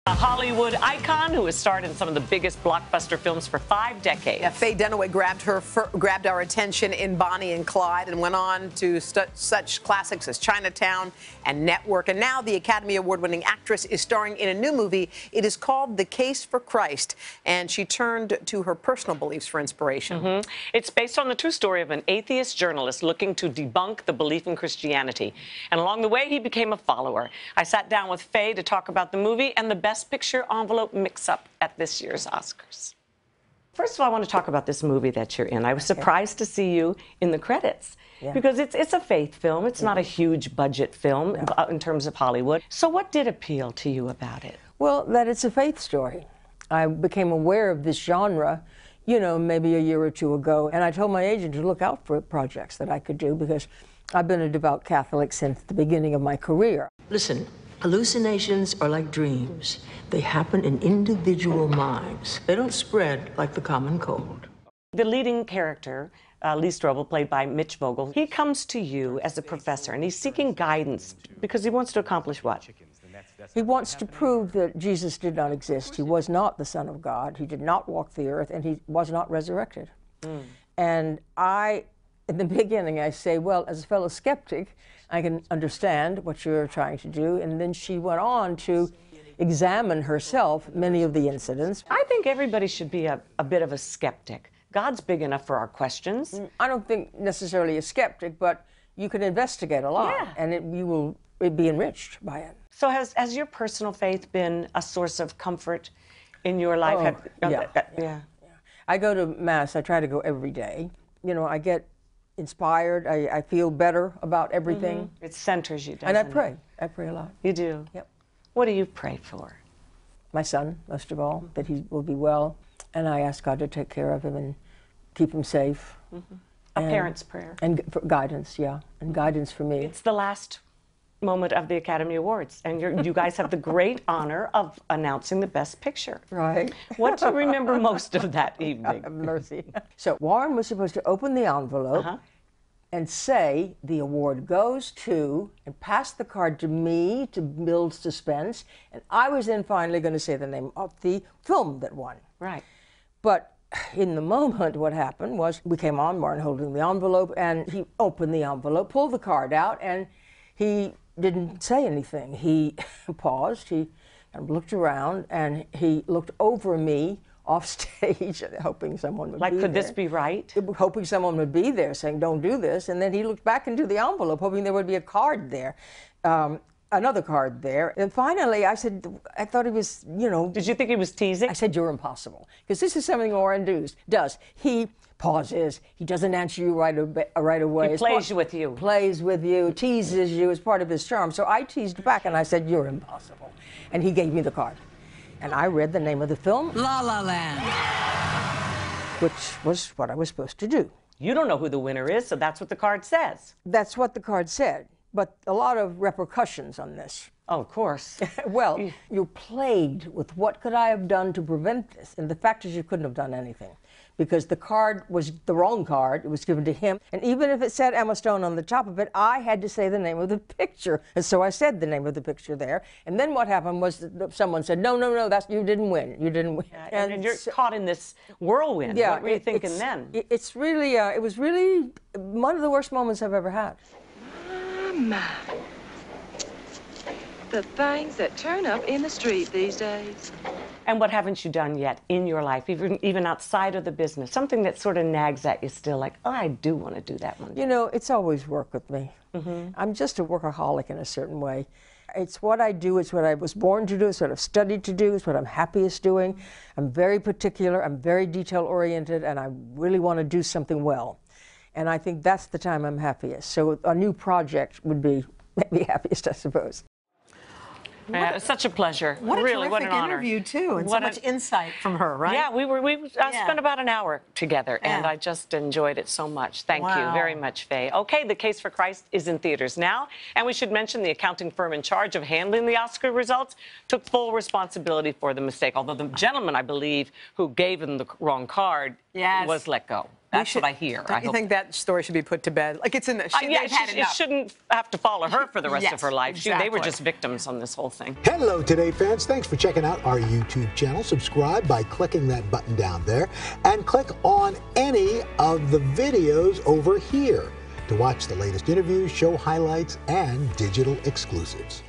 A Hollywood icon who has starred in some of the biggest blockbuster films for 5 decades. Yeah, Faye Dunaway grabbed our attention in Bonnie and Clyde and went on to such classics as Chinatown and Network. And now the Academy Award-winning actress is starring in a new movie. It is called The Case for Christ, and she turned to her personal beliefs for inspiration. It's based on the true story of an atheist journalist looking to debunk the belief in Christianity. And along the way, he became a follower. I sat down with Faye to talk about the movie and the Best Picture envelope mix-up at this year's Oscars. First of all, I want to talk about this movie that you're in. I was surprised to see you in the credits because it's a faith film. It's not a huge budget film in terms of Hollywood. So what did appeal to you about it? Well, that it's a faith story. I became aware of this genre, you know, maybe a year or two ago, and I told my agent to look out for projects that I could do because I've been a devout Catholic since the beginning of my career. Listen. Hallucinations are like dreams. They happen in individual minds. They don't spread like the common cold. The leading character, Lee Strobel, played by Mitch Vogel, he comes to you as a professor, and he's seeking guidance because he wants to accomplish what? He wants to prove that Jesus did not exist. He was not the Son of God. He did not walk the earth, and he was not resurrected. And in the beginning, I say, well, as a fellow skeptic, I can understand what you're trying to do. And then she went on to examine herself many of the incidents. I think everybody should be a bit of a skeptic. God's big enough for our questions. I don't think necessarily a skeptic, but you can investigate a lot, and you will be enriched by it. So has your personal faith been a source of comfort in your life? Yeah. I go to Mass. I try to go every day. You know, I get inspired. I feel better about everything. It centers you, doesn't it? And I it? pray. I pray a lot. You do? Yep. What do you pray for? My son, most of all, that he will be well. And I ask God to take care of him and keep him safe. A parent's prayer. And for guidance, and guidance for me. It's the last moment of the Academy Awards, and you guys have the great honor of announcing the Best Picture. Right. What do you remember most of that evening? Mercy. So Warren was supposed to open the envelope and say the award goes to, and pass the card to me to build suspense, and I was then finally going to say the name of the film that won. Right. But in the moment, what happened was we came on, Warren holding the envelope, and he opened the envelope, pulled the card out, and he didn't say anything. He paused, he looked around, and he looked over me off stage, hoping someone would be there. Like, could this be right? Hoping someone would be there saying, don't do this. And then he looked back into the envelope, hoping there would be a card there, another card there. And finally, I said, I thought he was, you know. Did you think he was teasing? I said, you're impossible. Because this is something Warren does. He pauses. He doesn't answer you right away. He plays with you. Plays with you, teases you as part of his charm. So I teased back and I said, you're impossible. And he gave me the card. And I read the name of the film, La La Land, which was what I was supposed to do. You don't know who the winner is, so that's what the card says. That's what the card said. But a lot of repercussions on this. Oh, of course. Well, you're plagued with what could I have done to prevent this? And the fact is you couldn't have done anything because the card was the wrong card. It was given to him. And even if it said Emma Stone on the top of it, I had to say the name of the picture. And so I said the name of the picture there. And then what happened was that someone said, no, you didn't win. You didn't win. Yeah, and you're caught in this whirlwind. Yeah, what were you thinking then? It's really, it was really one of the worst moments I've ever had. My. The things that turn up in the street these days. And what haven't you done yet in your life, even outside of the business? Something that sort of nags at you still, like, oh, I do want to do that one day. You know, it's always work with me. I'm just a workaholic in a certain way. It's what I do, it's what I was born to do, it's what I've studied to do, it's what I'm happiest doing. I'm very particular, I'm very detail-oriented, and I really want to do something well. And I think that's the time I'm happiest. So a new project would be maybe happiest, I suppose. It's such a pleasure. What a really, terrific what an honor. interview, too, and so much insight from her, right? Yeah, we spent about an hour together, and I just enjoyed it so much. Thank you very much, Faye. Okay, The Case for Christ is in theaters now, and we should mention the accounting firm in charge of handling the Oscar results took full responsibility for the mistake, although the gentleman, I believe, who gave him the wrong card was let go. That's what I hear. Don't you think that story should be put to bed? Like, it's in the... Yeah, they've had it enough. shouldn't have to follow her for the rest of her life. They were exactly. just victims on this whole thing. Hello, Today fans. Thanks for checking out our YouTube channel. Subscribe by clicking that button down there and click on any of the videos over here to watch the latest interviews, show highlights, and digital exclusives.